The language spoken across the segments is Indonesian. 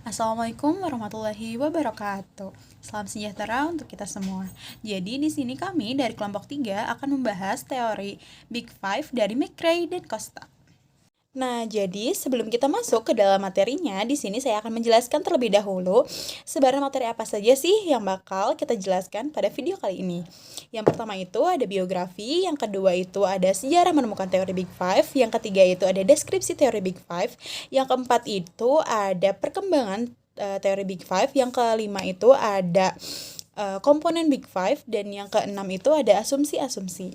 Assalamualaikum warahmatullahi wabarakatuh. Salam sejahtera untuk kita semua. Jadi di sini kami dari kelompok 3 akan membahas teori Big Five dari McRae dan Costa. Nah, jadi sebelum kita masuk ke dalam materinya, di sini saya akan menjelaskan terlebih dahulu sebenarnya materi apa saja sih yang bakal kita jelaskan pada video kali ini. Yang pertama itu ada biografi, yang kedua itu ada sejarah menemukan teori Big Five, yang ketiga itu ada deskripsi teori Big Five, yang keempat itu ada perkembangan teori Big Five, yang kelima itu ada komponen Big Five, dan yang keenam itu ada asumsi-asumsi.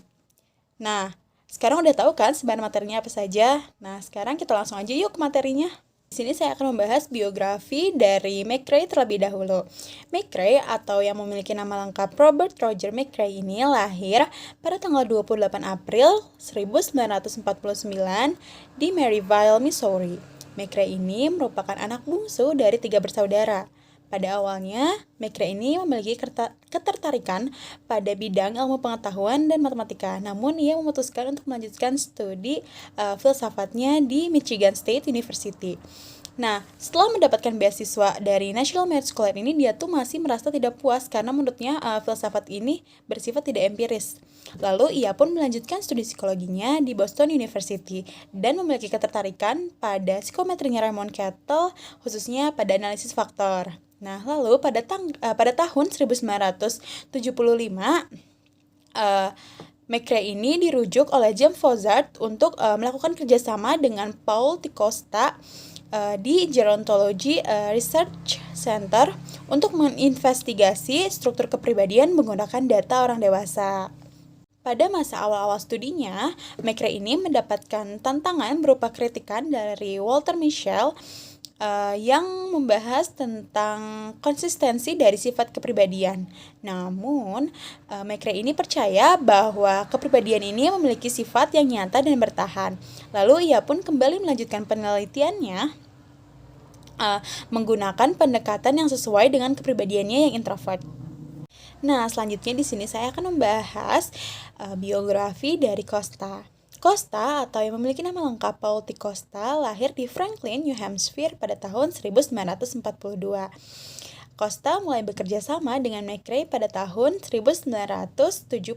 Nah, sekarang udah tahu kan sebenarnya materinya apa saja? Nah, sekarang kita langsung aja yuk ke materinya. Di sini saya akan membahas biografi dari McRae terlebih dahulu. McRae atau yang memiliki nama lengkap Robert Roger McRae ini lahir pada tanggal 28 April 1949 di Maryville, Missouri. McRae ini merupakan anak bungsu dari 3 bersaudara. Pada awalnya, McRae ini memiliki ketertarikan pada bidang ilmu pengetahuan dan matematika, namun ia memutuskan untuk melanjutkan studi filsafatnya di Michigan State University. Nah, setelah mendapatkan beasiswa dari National Merit Scholar ini, dia tuh masih merasa tidak puas karena menurutnya filsafat ini bersifat tidak empiris. Lalu ia pun melanjutkan studi psikologinya di Boston University dan memiliki ketertarikan pada psikometrinya Raymond Cattell, khususnya pada analisis faktor. Nah, lalu pada tahun 1975, McRae ini dirujuk oleh James Fozart untuk melakukan kerjasama dengan Paul T. Costa di Gerontology Research Center untuk menginvestigasi struktur kepribadian menggunakan data orang dewasa. Pada masa awal-awal studinya, McRae ini mendapatkan tantangan berupa kritikan dari Walter Mischel yang membahas tentang konsistensi dari sifat kepribadian. Namun, McRae ini percaya bahwa kepribadian ini memiliki sifat yang nyata dan bertahan. Lalu ia pun kembali melanjutkan penelitiannya menggunakan pendekatan yang sesuai dengan kepribadiannya yang introvert. Nah, selanjutnya di sini saya akan membahas biografi dari Costa. Costa atau yang memiliki nama lengkap Paul T. Costa lahir di Franklin, New Hampshire pada tahun 1942. Costa mulai bekerja sama dengan McRae pada tahun 1975.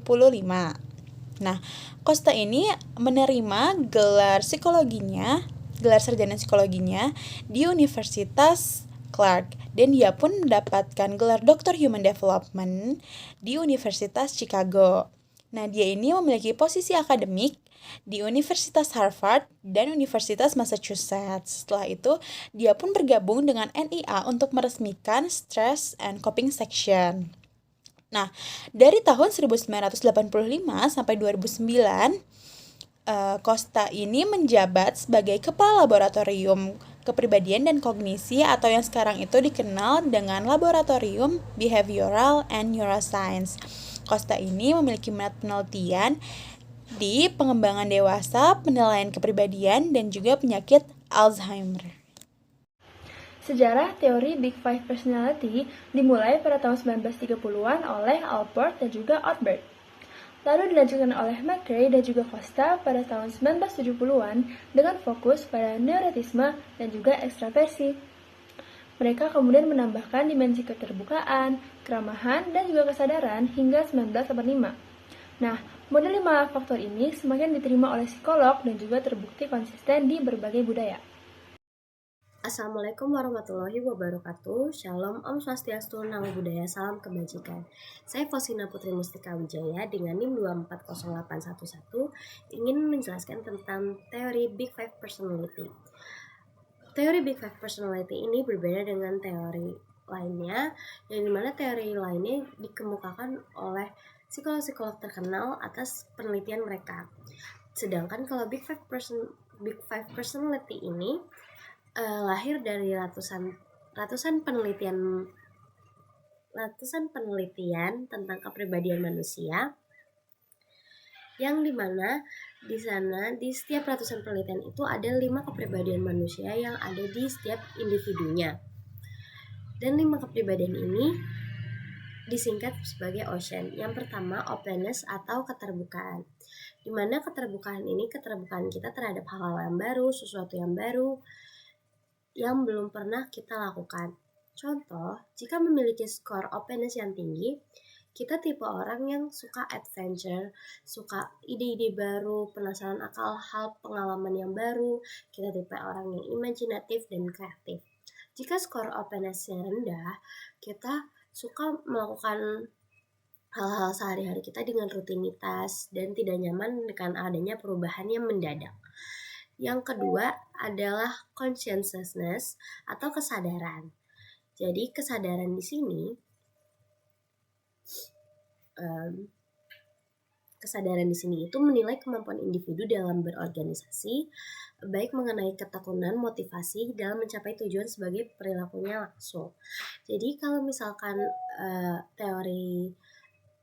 Nah, Costa ini menerima gelar sarjana psikologinya di Universitas Clark, dan dia pun mendapatkan gelar Dr. Human Development di Universitas Chicago. Nah, dia ini memiliki posisi akademik di Universitas Harvard dan Universitas Massachusetts. Setelah itu, dia pun bergabung dengan NIA untuk meresmikan Stress and Coping Section. Nah, dari tahun 1985 sampai 2009, Costa ini menjabat sebagai Kepala Laboratorium Kepribadian dan Kognisi atau yang sekarang itu dikenal dengan Laboratorium Behavioral and Neuroscience. Costa ini memiliki minat penelitian di pengembangan dewasa, penilaian kepribadian, dan juga penyakit Alzheimer. Sejarah teori Big Five Personality dimulai pada tahun 1930-an oleh Alport dan juga Albert. Lalu dilanjutkan oleh McRae dan juga Costa pada tahun 1970-an dengan fokus pada neurotisme dan juga ekstraversi. Mereka kemudian menambahkan dimensi keterbukaan, keramahan, dan juga kesadaran hingga 1985. Nah, model 5 faktor ini semakin diterima oleh psikolog dan juga terbukti konsisten di berbagai budaya. Assalamualaikum warahmatullahi wabarakatuh. Shalom, Om Swastiastu, Namo Buddhaya, Salam Kebajikan. Saya Fosina Putri Mustika Wijaya dengan NIM 2400811 ingin menjelaskan tentang teori Big Five Personality. Teori Big Five Personality ini berbeda dengan teori lainnya, yang dimana teori lainnya dikemukakan oleh psikolog-psikolog terkenal atas penelitian mereka. Sedangkan kalau Big Five Personality ini lahir dari ratusan penelitian tentang kepribadian manusia, yang dimana di sana di setiap ratusan penelitian itu ada 5 kepribadian manusia yang ada di setiap individunya, dan 5 kepribadian ini disingkat sebagai OCEAN. Yang pertama, openness atau keterbukaan, dimana keterbukaan kita terhadap hal-hal yang baru, sesuatu yang baru, yang belum pernah kita lakukan. Contoh, jika memiliki skor openness yang tinggi, kita tipe orang yang suka adventure, suka ide-ide baru, penasaran akal hal pengalaman yang baru, kita tipe orang yang imajinatif dan kreatif. Jika skor openness-nya rendah, kita suka melakukan hal-hal sehari-hari kita dengan rutinitas dan tidak nyaman dengan adanya perubahan yang mendadak. Yang kedua adalah conscientiousness atau kesadaran. Jadi kesadaran di sini itu menilai kemampuan individu dalam berorganisasi, baik mengenai ketekunan, motivasi dalam mencapai tujuan sebagai perilakunya langsung. Jadi kalau misalkan teori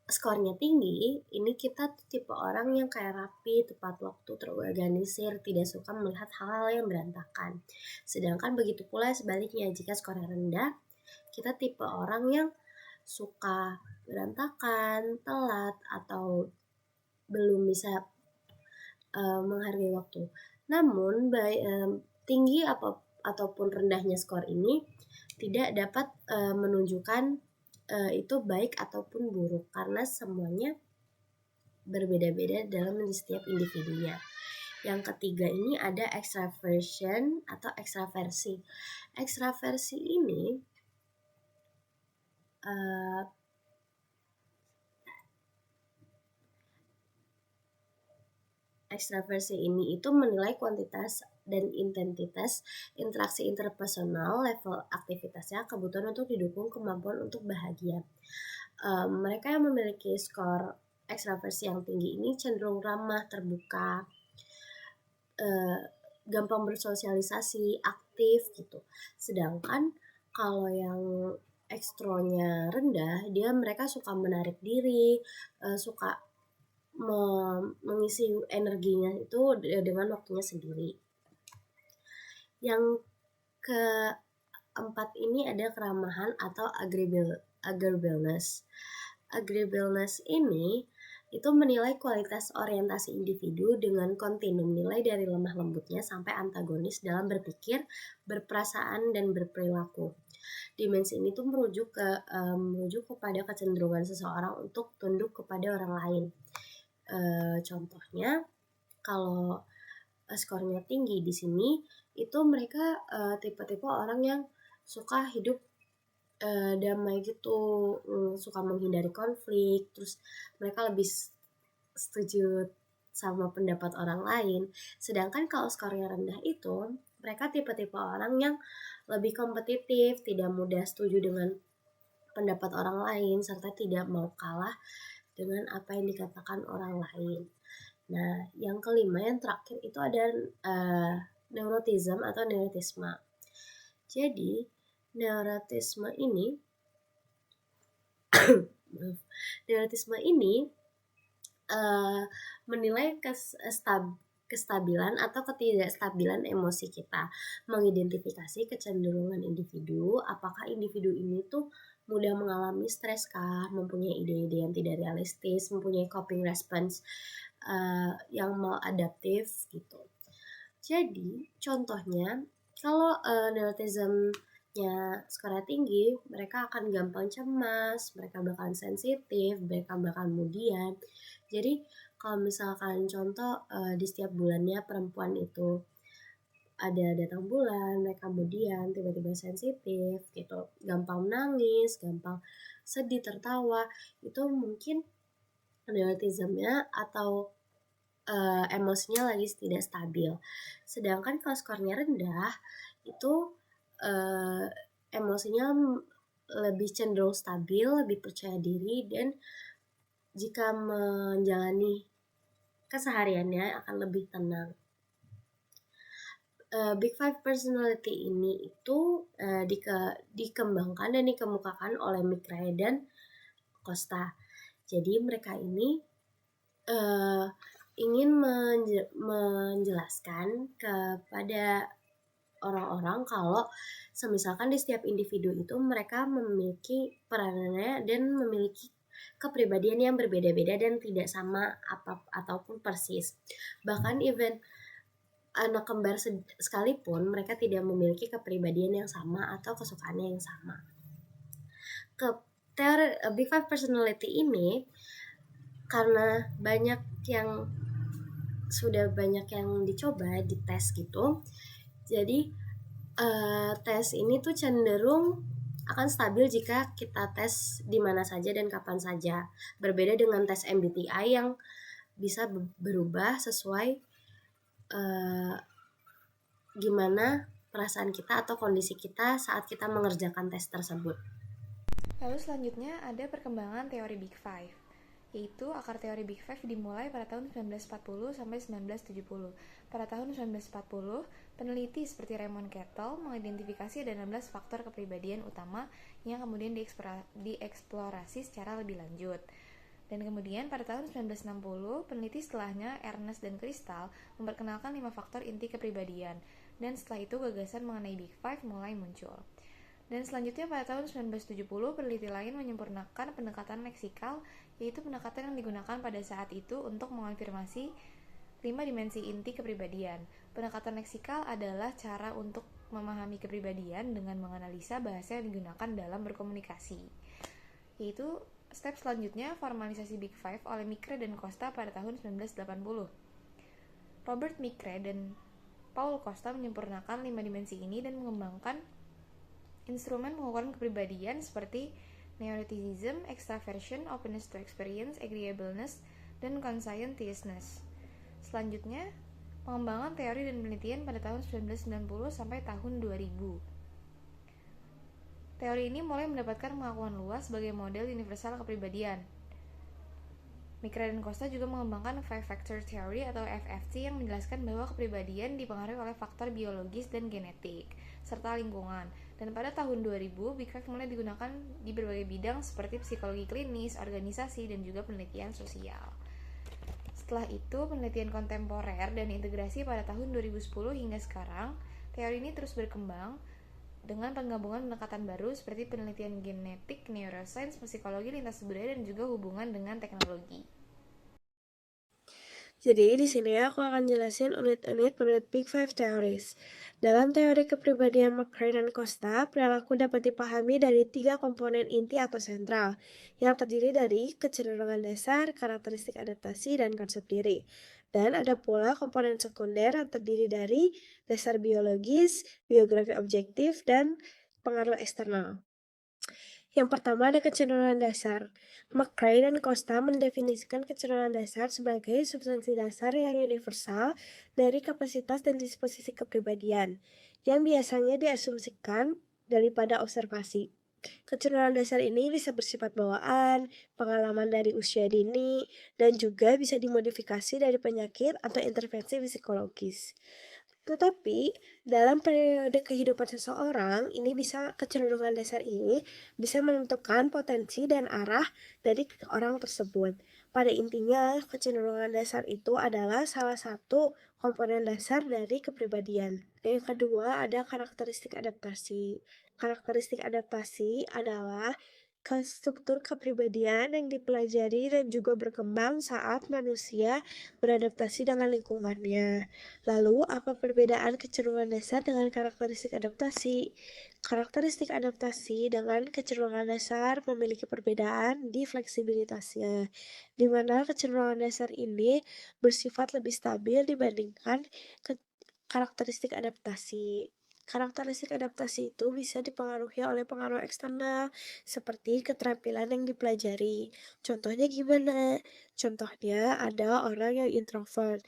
skornya tinggi, ini kita tipe orang yang kayak rapi, tepat waktu, terorganisir, tidak suka melihat hal-hal yang berantakan. Sedangkan begitu pula sebaliknya, jika skornya rendah, kita tipe orang yang suka berantakan, telat, atau belum bisa menghargai waktu. Namun tinggi ataupun rendahnya skor ini tidak dapat menunjukkan itu baik ataupun buruk, karena semuanya berbeda-beda dalam setiap individunya. Yang ketiga ini ada extraversion atau ekstraversi. Ekstraversi ini itu menilai kuantitas dan intensitas interaksi interpersonal, level aktivitasnya, kebutuhan untuk didukung, kemampuan untuk bahagia. Mereka yang memiliki skor ekstraversi yang tinggi ini cenderung ramah, terbuka, gampang bersosialisasi, aktif gitu. Sedangkan kalau yang ekstronya rendah, mereka suka menarik diri, suka mengisi energinya itu dengan waktunya sendiri. Yang keempat ini ada keramahan atau agreeableness. Agreeableness ini itu menilai kualitas orientasi individu dengan kontinum nilai dari lemah lembutnya sampai antagonis dalam berpikir, berperasaan, dan berperilaku. Dimensi ini tuh merujuk kepada kecenderungan seseorang untuk tunduk kepada orang lain. Contohnya, kalau skornya tinggi di sini, itu mereka tipe-tipe orang yang suka hidup damai gitu, suka menghindari konflik, terus mereka lebih setuju sama pendapat orang lain. Sedangkan kalau skornya rendah itu, mereka tipe-tipe orang yang lebih kompetitif, tidak mudah setuju dengan pendapat orang lain, serta tidak mau kalah dengan apa yang dikatakan orang lain. Nah, yang kelima, yang terakhir itu ada neurotism atau neurotisme. Jadi, neurotisme ini menilai kestabilan atau ketidakstabilan emosi kita, mengidentifikasi kecenderungan individu, apakah individu ini tuh mudah mengalami stres kah, mempunyai ide-ide yang tidak realistis, mempunyai coping response yang maladaptif gitu. Jadi contohnya kalau neurotismnya skornya tinggi, mereka akan gampang cemas, mereka bakalan sensitif, mereka bakalan kemudian. Jadi kalau misalkan contoh di setiap bulannya perempuan itu ada datang bulan, mereka kemudian tiba-tiba sensitif gitu, gampang nangis, gampang sedih, tertawa, itu mungkin neurotismnya atau emosinya lagi tidak stabil. Sedangkan kalau skornya rendah, itu emosinya lebih cenderung stabil, lebih percaya diri, dan jika menjalani kesehariannya akan lebih tenang. Big Five Personality ini itu dikembangkan dan dikemukakan oleh McRae dan Costa. Jadi mereka ini ingin menjelaskan kepada orang-orang kalau semisalkan di setiap individu itu mereka memiliki peranannya dan memiliki kepribadian yang berbeda-beda dan tidak sama ataupun persis. Bahkan even anak kembar sekalipun mereka tidak memiliki kepribadian yang sama atau kesukaannya yang sama. Ke teori Big Five Personality ini karena sudah banyak yang dicoba di tes gitu, jadi tes ini tuh cenderung akan stabil jika kita tes di mana saja dan kapan saja. Berbeda dengan tes MBTI yang bisa berubah sesuai gimana perasaan kita atau kondisi kita saat kita mengerjakan tes tersebut. Lalu selanjutnya ada perkembangan teori Big Five, yaitu akar teori Big Five dimulai pada tahun 1940 sampai 1970. Pada tahun 1940, peneliti seperti Raymond Cattell mengidentifikasi ada 16 faktor kepribadian utama yang kemudian dieksplorasi secara lebih lanjut. Dan kemudian pada tahun 1960, peneliti setelahnya Ernest dan Crystal memperkenalkan 5 faktor inti kepribadian. Dan setelah itu gagasan mengenai Big Five mulai muncul. Dan selanjutnya pada tahun 1970, peneliti lain menyempurnakan pendekatan leksikal, yaitu pendekatan yang digunakan pada saat itu untuk mengonfirmasi 5 dimensi inti kepribadian. Pendekatan leksikal adalah cara untuk memahami kepribadian dengan menganalisa bahasa yang digunakan dalam berkomunikasi. Yaitu step selanjutnya formalisasi Big Five oleh Micre dan Costa pada tahun 1980. Robert Micre dan Paul Costa menyempurnakan 5 dimensi ini dan mengembangkan instrumen pengukuran kepribadian seperti neuroticism, extraversion, openness to experience, agreeableness, dan conscientiousness. Selanjutnya, pengembangan teori dan penelitian pada tahun 1990 sampai tahun 2000. Teori ini mulai mendapatkan pengakuan luas sebagai model universal kepribadian. Micre dan Costa juga mengembangkan Five Factor Theory atau FFT yang menjelaskan bahwa kepribadian dipengaruhi oleh faktor biologis dan genetik, serta lingkungan. Dan pada tahun 2000, Big Five mulai digunakan di berbagai bidang seperti psikologi klinis, organisasi, dan juga penelitian sosial. Setelah itu, penelitian kontemporer dan integrasi pada tahun 2010 hingga sekarang, teori ini terus berkembang dengan penggabungan pendekatan baru seperti penelitian genetik, neuroscience, psikologi lintas budaya, dan juga hubungan dengan teknologi. Jadi di sini aku akan jelasin unit-unit menurut Big Five Theories. Dalam teori kepribadian McCray dan Costa, perilaku dapat dipahami dari 3 komponen inti atau sentral, yang terdiri dari kecenderungan dasar, karakteristik adaptasi, dan konsep diri. Dan ada pula komponen sekunder yang terdiri dari dasar biologis, biografi objektif, dan pengaruh eksternal. Yang pertama ada kecenderungan dasar. McCray dan Costa mendefinisikan kecenderungan dasar sebagai substansi dasar yang universal dari kapasitas dan disposisi kepribadian, yang biasanya diasumsikan daripada observasi. Kecenderungan dasar ini bisa bersifat bawaan, pengalaman dari usia dini, dan juga bisa dimodifikasi dari penyakit atau intervensi psikologis. Tetapi dalam periode kehidupan seseorang, kecenderungan dasar ini bisa menentukan potensi dan arah dari orang tersebut. Pada intinya, kecenderungan dasar itu adalah salah satu komponen dasar dari kepribadian. Yang kedua ada karakteristik adaptasi. Karakteristik adaptasi adalah struktur kepribadian yang dipelajari dan juga berkembang saat manusia beradaptasi dengan lingkungannya. Lalu, apa perbedaan kecenderungan dasar dengan karakteristik adaptasi? Karakteristik adaptasi dengan kecenderungan dasar memiliki perbedaan di fleksibilitasnya, di mana kecenderungan dasar ini bersifat lebih stabil dibandingkan karakteristik adaptasi. Karakteristik adaptasi itu bisa dipengaruhi oleh pengaruh eksternal, seperti keterampilan yang dipelajari. Contohnya gimana? Contohnya ada orang yang introvert.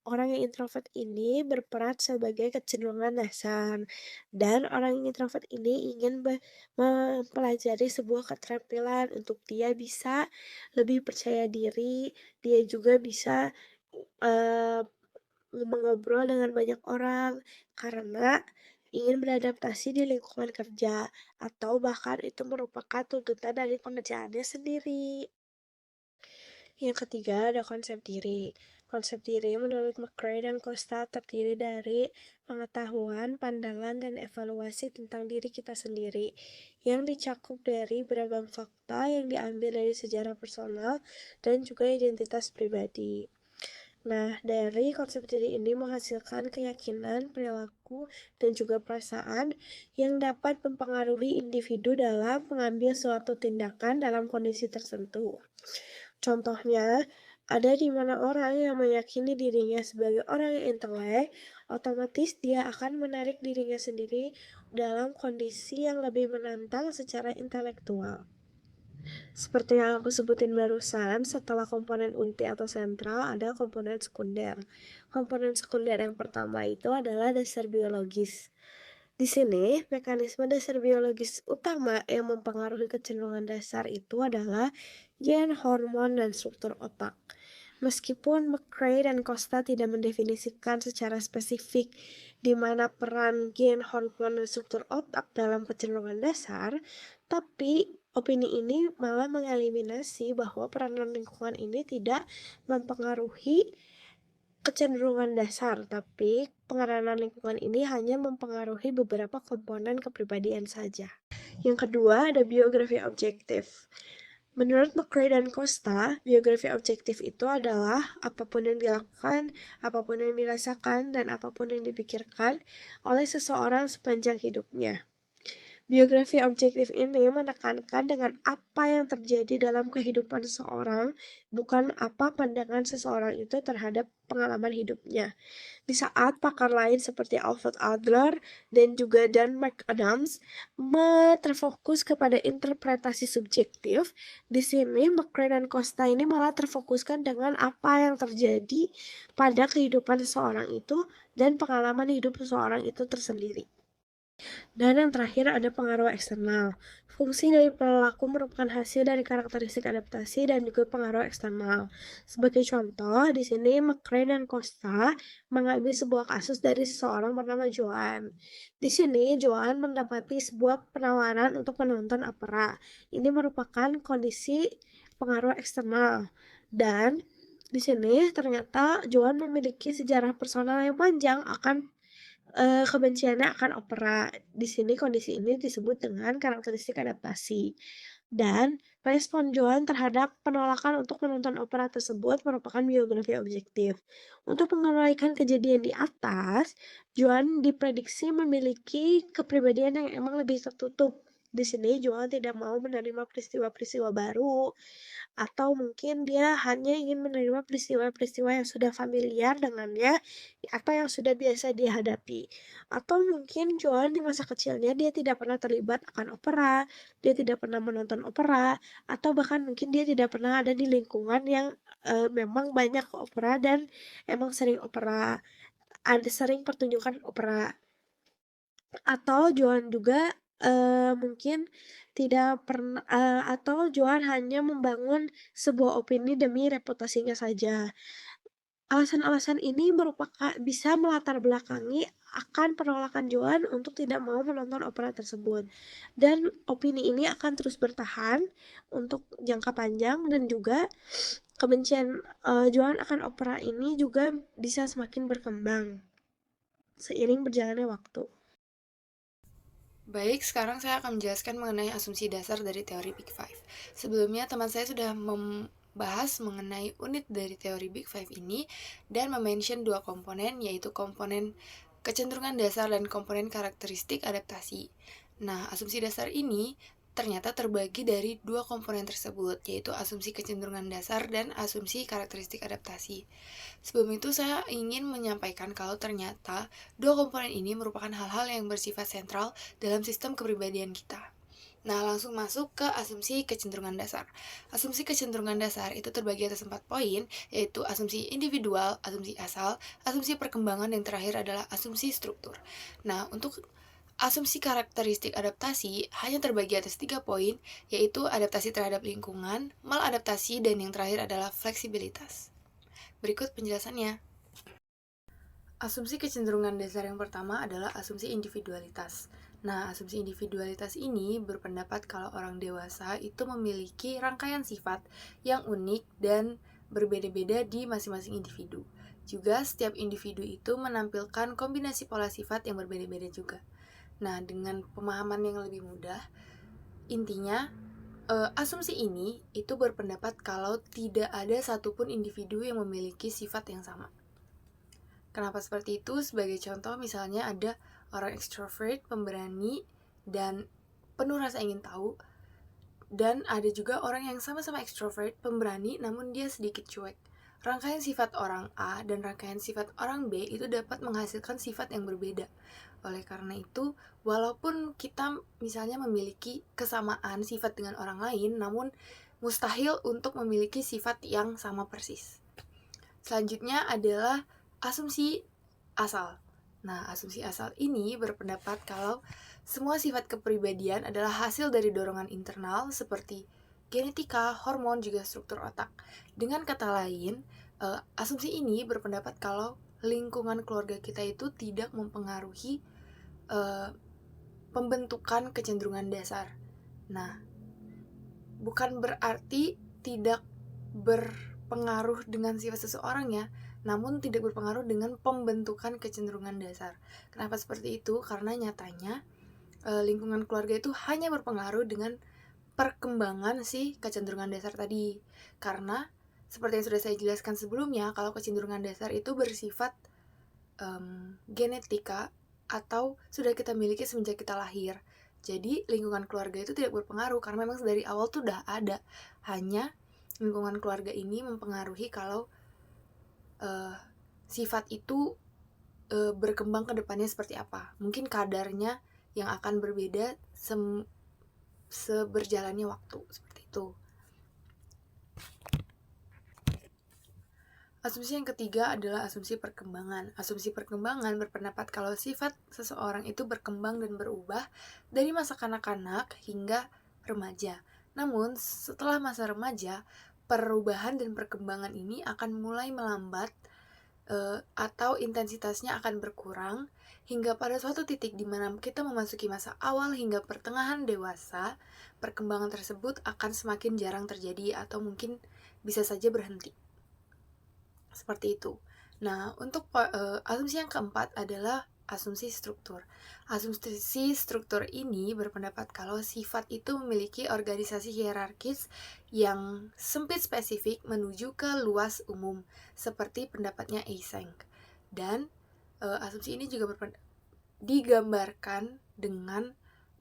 Orang yang introvert ini berperan sebagai kecenderungan dasar. Dan orang yang introvert ini ingin mempelajari sebuah keterampilan untuk dia bisa lebih percaya diri, dia juga bisa mengobrol dengan banyak orang karena ingin beradaptasi di lingkungan kerja atau bahkan itu merupakan tuntutan dari pekerjaannya sendiri. Yang ketiga ada konsep diri. Konsep diri menurut McCray dan Costa terdiri dari pengetahuan, pandangan, dan evaluasi tentang diri kita sendiri yang dicakup dari beragam fakta yang diambil dari sejarah personal dan juga identitas pribadi. Nah, dari konsep diri ini menghasilkan keyakinan, perilaku, dan juga perasaan yang dapat mempengaruhi individu dalam mengambil suatu tindakan dalam kondisi tertentu. Contohnya, ada di mana orang yang meyakini dirinya sebagai orang yang intelek, otomatis dia akan menarik dirinya sendiri dalam kondisi yang lebih menantang secara intelektual. Seperti yang aku sebutin barusan, setelah komponen inti atau sentral, ada komponen sekunder. Komponen sekunder yang pertama itu adalah dasar biologis. Di sini, mekanisme dasar biologis utama yang mempengaruhi kecenderungan dasar itu adalah gen, hormon, dan struktur otak. Meskipun McCrae dan Costa tidak mendefinisikan secara spesifik di mana peran gen, hormon, dan struktur otak dalam kecenderungan dasar, tapi opini ini malah mengeliminasi bahwa peranan lingkungan ini tidak mempengaruhi kecenderungan dasar, tapi peranan lingkungan ini hanya mempengaruhi beberapa komponen kepribadian saja. Yang kedua, ada biografi objektif. Menurut McCrae dan Costa, biografi objektif itu adalah apapun yang dilakukan, apapun yang dirasakan, dan apapun yang dipikirkan oleh seseorang sepanjang hidupnya. Biografi objektif ini menekankan dengan apa yang terjadi dalam kehidupan seseorang, bukan apa pandangan seseorang itu terhadap pengalaman hidupnya. Di saat pakar lain seperti Alfred Adler dan juga Dan McAdams terfokus kepada interpretasi subjektif, di sini McCrae dan Costa ini malah terfokuskan dengan apa yang terjadi pada kehidupan seseorang itu dan pengalaman hidup seseorang itu tersendiri. Dan yang terakhir ada pengaruh eksternal. Fungsi dari perilaku merupakan hasil dari karakteristik adaptasi dan juga pengaruh eksternal. Sebagai contoh, di sini McCrae dan Costa mengambil sebuah kasus dari seseorang bernama Joan. Di sini, Joan mendapati sebuah penawaran untuk menonton opera. Ini merupakan kondisi pengaruh eksternal. Dan di sini ternyata Joan memiliki sejarah personal yang panjang akan kebenciannya akan opera. Di sini kondisi ini disebut dengan karakteristik adaptasi. Dan respon Joan terhadap penolakan untuk menonton opera tersebut merupakan biografi objektif. Untuk menguraikan kejadian di atas, Joan diprediksi memiliki kepribadian yang emang lebih tertutup. Di sini Joan tidak mau menerima peristiwa-peristiwa baru, atau mungkin dia hanya ingin menerima peristiwa-peristiwa yang sudah familiar dengannya atau yang sudah biasa dihadapi. Atau mungkin Joan di masa kecilnya dia tidak pernah terlibat akan opera, dia tidak pernah menonton opera, atau bahkan mungkin dia tidak pernah ada di lingkungan yang memang banyak opera dan emang sering opera, ada sering pertunjukan opera. Atau Joan juga mungkin tidak pernah atau Joan hanya membangun sebuah opini demi reputasinya saja. Alasan-alasan ini bisa melatar belakangi akan penolakan Joan untuk tidak mau menonton opera tersebut. Dan opini ini akan terus bertahan untuk jangka panjang dan juga kebencian Joan akan opera ini juga bisa semakin berkembang seiring berjalannya waktu. Baik, sekarang saya akan menjelaskan mengenai asumsi dasar dari teori Big Five. Sebelumnya, teman saya sudah membahas mengenai unit dari teori Big Five ini dan mention dua komponen, yaitu komponen kecenderungan dasar dan komponen karakteristik adaptasi. Nah, asumsi dasar ini ternyata terbagi dari dua komponen tersebut, yaitu asumsi kecenderungan dasar dan asumsi karakteristik adaptasi. Sebelum itu, saya ingin menyampaikan kalau ternyata dua komponen ini merupakan hal-hal yang bersifat sentral dalam sistem kepribadian kita. Nah, langsung masuk ke asumsi kecenderungan dasar. Asumsi kecenderungan dasar itu terbagi atas 4 poin, yaitu asumsi individual, asumsi asal, asumsi perkembangan, dan terakhir adalah asumsi struktur. Nah, untuk asumsi karakteristik adaptasi hanya terbagi atas 3 poin, yaitu adaptasi terhadap lingkungan, maladaptasi, dan yang terakhir adalah fleksibilitas. Berikut penjelasannya. Asumsi kecenderungan dasar yang pertama adalah asumsi individualitas. Nah, asumsi individualitas ini berpendapat kalau orang dewasa itu memiliki rangkaian sifat yang unik dan berbeda-beda di masing-masing individu. Juga setiap individu itu menampilkan kombinasi pola sifat yang berbeda-beda juga. Nah, dengan pemahaman yang lebih mudah, intinya Asumsi ini itu berpendapat kalau tidak ada satupun individu yang memiliki sifat yang sama. Kenapa seperti itu? Sebagai contoh, misalnya ada orang ekstrovert, pemberani, dan penuh rasa ingin tahu. Dan ada juga orang yang sama-sama ekstrovert, pemberani, namun dia sedikit cuek. Rangkaian sifat orang A dan rangkaian sifat orang B itu dapat menghasilkan sifat yang berbeda. Oleh karena itu, walaupun kita misalnya memiliki kesamaan sifat dengan orang lain, namun mustahil untuk memiliki sifat yang sama persis. Selanjutnya adalah asumsi asal. Nah, asumsi asal ini berpendapat kalau semua sifat kepribadian adalah hasil dari dorongan internal seperti genetika, hormon, juga struktur otak. Dengan kata lain, asumsi ini berpendapat kalau lingkungan keluarga kita itu tidak mempengaruhi pembentukan kecenderungan dasar. Nah, bukan berarti tidak berpengaruh dengan sifat seseorang ya, namun tidak berpengaruh dengan pembentukan kecenderungan dasar. Kenapa seperti itu? Karena nyatanya lingkungan keluarga itu hanya berpengaruh dengan perkembangan si kecenderungan dasar tadi. Karena seperti yang sudah saya jelaskan sebelumnya, kalau kecenderungan dasar itu bersifat genetika atau sudah kita miliki semenjak kita lahir. Jadi lingkungan keluarga itu tidak berpengaruh karena memang dari awal tuh udah ada. Hanya lingkungan keluarga ini mempengaruhi kalau sifat itu berkembang ke depannya seperti apa. Mungkin kadarnya yang akan berbeda seberjalannya waktu, seperti itu. Asumsi yang ketiga adalah asumsi perkembangan. Asumsi perkembangan berpendapat kalau sifat seseorang itu berkembang dan berubah dari masa kanak-kanak hingga remaja. Namun, setelah masa remaja, perubahan dan perkembangan ini akan mulai melambat atau intensitasnya akan berkurang hingga pada suatu titik di mana kita memasuki masa awal hingga pertengahan dewasa, perkembangan tersebut akan semakin jarang terjadi atau mungkin bisa saja berhenti. Seperti itu. Nah, untuk asumsi yang keempat adalah asumsi struktur. Asumsi struktur ini berpendapat kalau sifat itu memiliki organisasi hierarkis yang sempit spesifik menuju ke luas umum, seperti pendapatnya Eysenck. Dan asumsi ini juga digambarkan dengan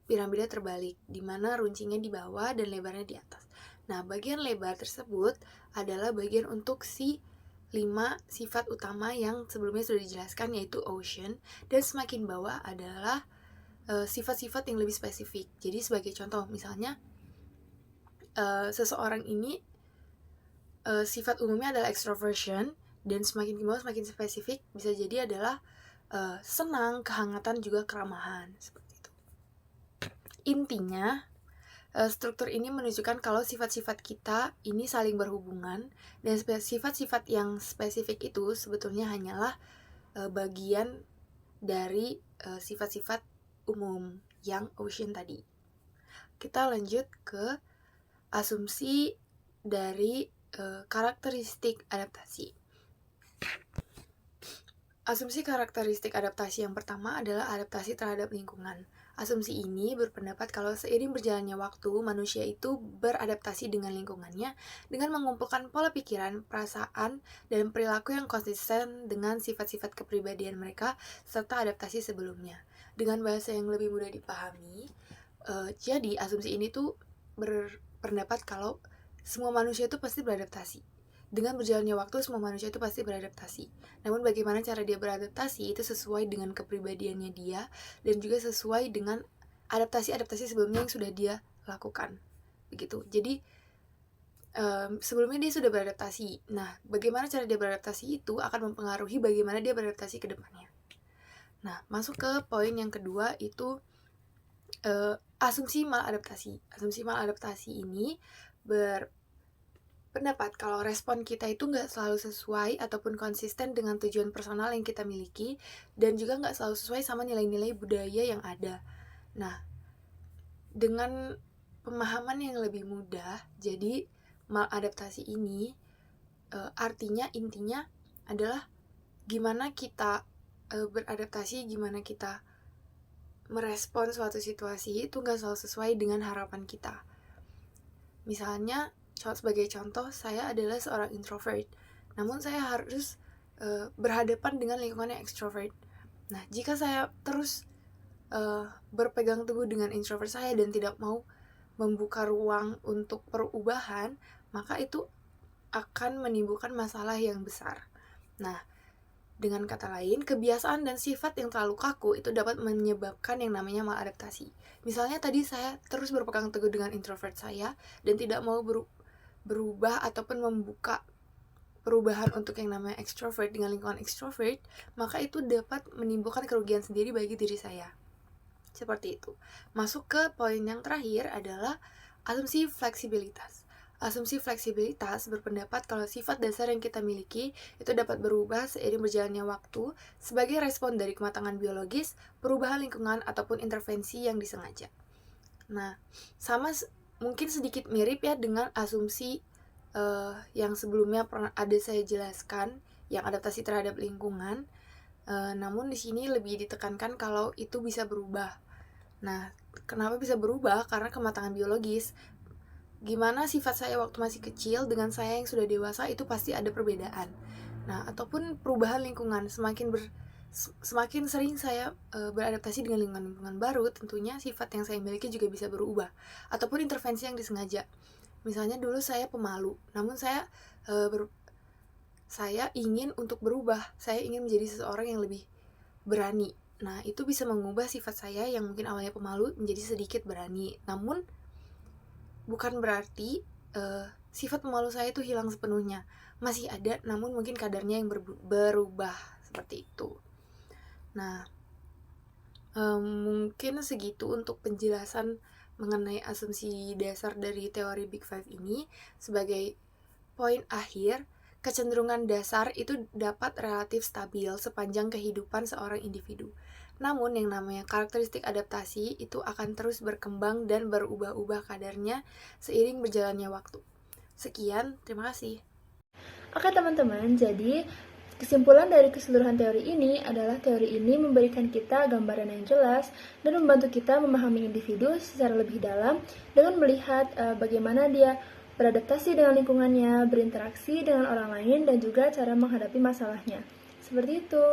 piramida terbalik, di mana runcingnya di bawah dan lebarnya di atas. Nah, bagian lebar tersebut adalah bagian untuk si 5 sifat utama yang sebelumnya sudah dijelaskan, yaitu ocean, dan semakin bawah adalah sifat-sifat yang lebih spesifik. Jadi sebagai contoh, misalnya seseorang ini sifat umumnya adalah extroversion, dan semakin ke bawah semakin spesifik bisa jadi adalah senang, kehangatan, juga keramahan, seperti itu. Intinya, struktur ini menunjukkan kalau sifat-sifat kita ini saling berhubungan, dan sifat-sifat yang spesifik itu sebetulnya hanyalah bagian dari sifat-sifat umum yang ocean tadi. Kita lanjut ke asumsi dari karakteristik adaptasi. Asumsi karakteristik adaptasi yang pertama adalah adaptasi terhadap lingkungan. Asumsi ini berpendapat kalau seiring berjalannya waktu, manusia itu beradaptasi dengan lingkungannya dengan mengumpulkan pola pikiran, perasaan, dan perilaku yang konsisten dengan sifat-sifat kepribadian mereka serta adaptasi sebelumnya. Dengan bahasa yang lebih mudah dipahami, jadi asumsi ini tuh berpendapat kalau semua manusia itu pasti beradaptasi. Dengan berjalannya waktu, semua manusia itu pasti beradaptasi. Namun bagaimana cara dia beradaptasi itu sesuai dengan kepribadiannya dia, dan juga sesuai dengan adaptasi-adaptasi sebelumnya yang sudah dia lakukan. Begitu. Jadi sebelumnya dia sudah beradaptasi. Nah, bagaimana cara dia beradaptasi itu akan mempengaruhi bagaimana dia beradaptasi ke depannya. Nah, masuk ke poin yang kedua, itu asumsi maladaptasi. Asumsi maladaptasi ini berpendapat kalau respon kita itu nggak selalu sesuai ataupun konsisten dengan tujuan personal yang kita miliki, dan juga nggak selalu sesuai sama nilai-nilai budaya yang ada. Nah, dengan pemahaman yang lebih mudah, jadi maladaptasi ini artinya intinya adalah gimana kita beradaptasi, gimana kita merespon suatu situasi itu nggak selalu sesuai dengan harapan kita. Misalnya, sebagai contoh, saya adalah seorang introvert, namun saya harus berhadapan dengan lingkungan yang extrovert. Nah, jika saya terus berpegang teguh dengan introvert saya dan tidak mau membuka ruang untuk perubahan, maka itu akan menimbulkan masalah yang besar. Nah, dengan kata lain, kebiasaan dan sifat yang terlalu kaku itu dapat menyebabkan yang namanya maladaptasi. Misalnya tadi saya terus berpegang teguh dengan introvert saya dan tidak mau berubah ataupun membuka perubahan untuk yang namanya extrovert dengan lingkungan extrovert, maka itu dapat menimbulkan kerugian sendiri bagi diri saya. Seperti itu. Masuk ke poin yang terakhir adalah asumsi fleksibilitas. Asumsi fleksibilitas berpendapat kalau sifat dasar yang kita miliki itu dapat berubah seiring berjalannya waktu sebagai respon dari kematangan biologis, perubahan lingkungan, ataupun intervensi yang disengaja. Nah, mungkin sedikit mirip ya dengan asumsi yang sebelumnya pernah ada saya jelaskan, yang adaptasi terhadap lingkungan. Namun di sini lebih ditekankan kalau itu bisa berubah. Nah, kenapa bisa berubah? Karena kematangan biologis. Gimana sifat saya waktu masih kecil dengan saya yang sudah dewasa itu pasti ada perbedaan. Nah, ataupun perubahan lingkungan, semakin sering saya beradaptasi dengan lingkungan baru, tentunya sifat yang saya miliki juga bisa berubah. Ataupun intervensi yang disengaja. Misalnya dulu saya pemalu, namun saya ingin untuk berubah. Saya ingin menjadi seseorang yang lebih berani. Nah, itu bisa mengubah sifat saya yang mungkin awalnya pemalu menjadi sedikit berani. Namun, bukan berarti sifat pemalu saya itu hilang sepenuhnya. Masih ada, namun mungkin kadarnya yang berubah. Seperti itu. Nah, mungkin segitu untuk penjelasan mengenai asumsi dasar dari teori Big Five ini. Sebagai poin akhir, kecenderungan dasar itu dapat relatif stabil sepanjang kehidupan seorang individu. Namun yang namanya karakteristik adaptasi itu akan terus berkembang dan berubah-ubah kadarnya seiring berjalannya waktu. Sekian, terima kasih. Oke teman-teman, jadi kesimpulan dari keseluruhan teori ini adalah teori ini memberikan kita gambaran yang jelas dan membantu kita memahami individu secara lebih dalam dengan melihat bagaimana dia beradaptasi dengan lingkungannya, berinteraksi dengan orang lain, dan juga cara menghadapi masalahnya. Seperti itu.